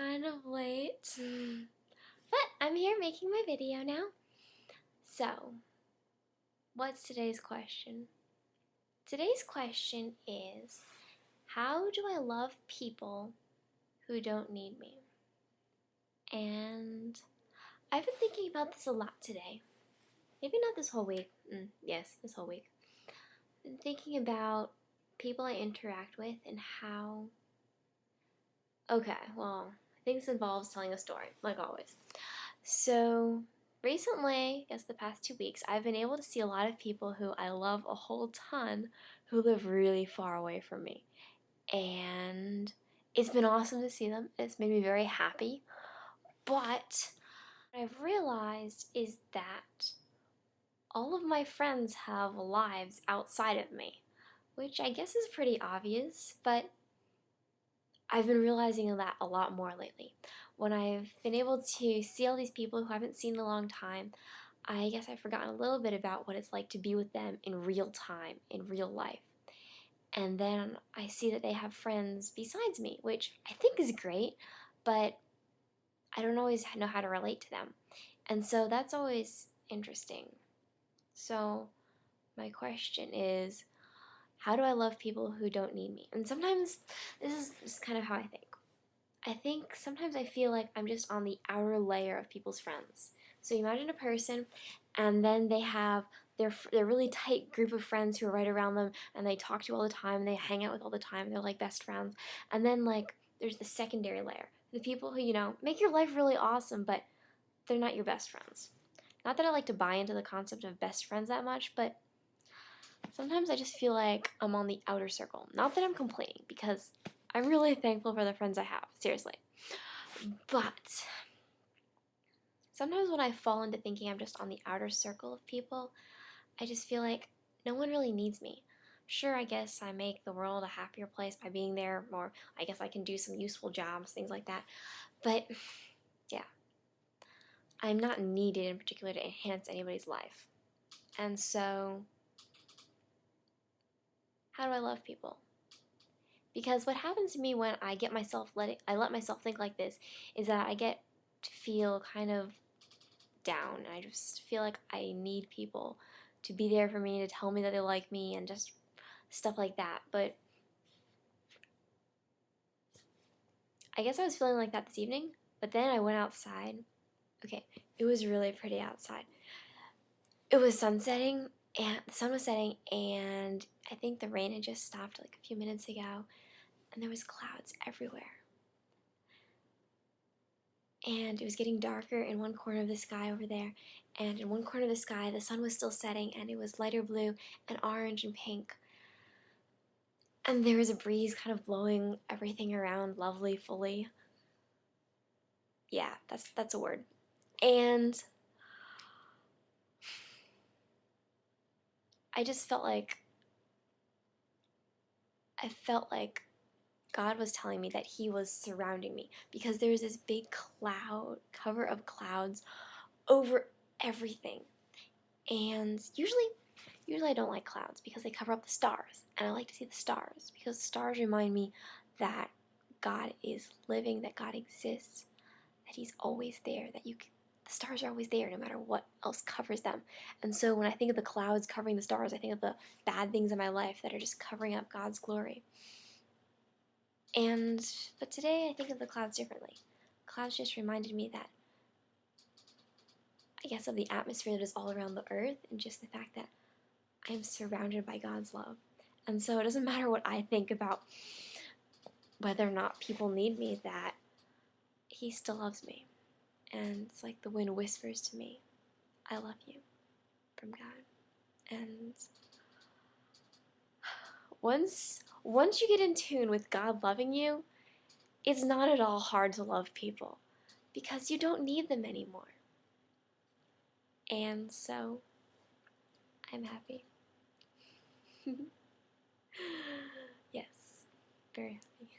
kind of late, but I'm here making my video now. So, what's today's question? Today's question is, how do I love people who don't need me? And I've been thinking about this a lot today. Maybe not this whole week. Yes, this whole week. I've been thinking about people I interact with and how... Okay, well, I think this involves telling a story, like always. So, recently, I guess the past 2 weeks, I've been able to see a lot of people who I love a whole ton who live really far away from me. And it's been awesome to see them. It's made me very happy. But what I've realized is that all of my friends have lives outside of me, which I guess is pretty obvious, but I've been realizing that a lot more lately. When I've been able to see all these people who I haven't seen in a long time, I guess I've forgotten a little bit about what it's like to be with them in real time, in real life. And then I see that they have friends besides me, which I think is great, but I don't always know how to relate to them. And so that's always interesting. So my question is, how do I love people who don't need me? And sometimes this is just kind of how I think. I think sometimes I feel like I'm just on the outer layer of people's friends. So you imagine a person, and then they have their really tight group of friends who are right around them, and they talk to all the time, and they hang out with all the time, and they're like best friends. And then like there's the secondary layer, the people who, make your life really awesome, but they're not your best friends. Not that I like to buy into the concept of best friends that much, but sometimes I just feel like I'm on the outer circle. Not that I'm complaining, because I'm really thankful for the friends I have, seriously. But sometimes when I fall into thinking I'm just on the outer circle of people, I just feel like no one really needs me. Sure, I guess I make the world a happier place by being there, or I guess I can do some useful jobs, things like that. But yeah, I'm not needed in particular to enhance anybody's life. And so, how do I love people? Because what happens to me when I let myself think like this is that I get to feel kind of down. And I just feel like I need people to be there for me, to tell me that they like me, and just stuff like that. But I guess I was feeling like that this evening, but then I went outside. Okay, it was really pretty outside. It was sunsetting, and the sun was setting, and I think the rain had just stopped like a few minutes ago, and there was clouds everywhere. And it was getting darker in one corner of the sky over there, and in one corner of the sky the sun was still setting, and it was lighter blue and orange and pink, and there was a breeze kind of blowing everything around lovely fully. Yeah, that's a word. And I just felt like God was telling me that He was surrounding me, because there was this big cover of clouds over everything. And usually I don't like clouds because they cover up the stars, and I like to see the stars because the stars remind me that God is living, that God exists, that He's always there, the stars are always there no matter what else covers them. And so when I think of the clouds covering the stars, I think of the bad things in my life that are just covering up God's glory. But today I think of the clouds differently. Clouds just reminded me that, I guess, of the atmosphere that is all around the earth, and just the fact that I am surrounded by God's love. And so it doesn't matter what I think about whether or not people need me, that He still loves me. And it's like the wind whispers to me, I love you, from God. And once you get in tune with God loving you, it's not at all hard to love people, because you don't need them anymore. And so I'm happy. Yes, very happy.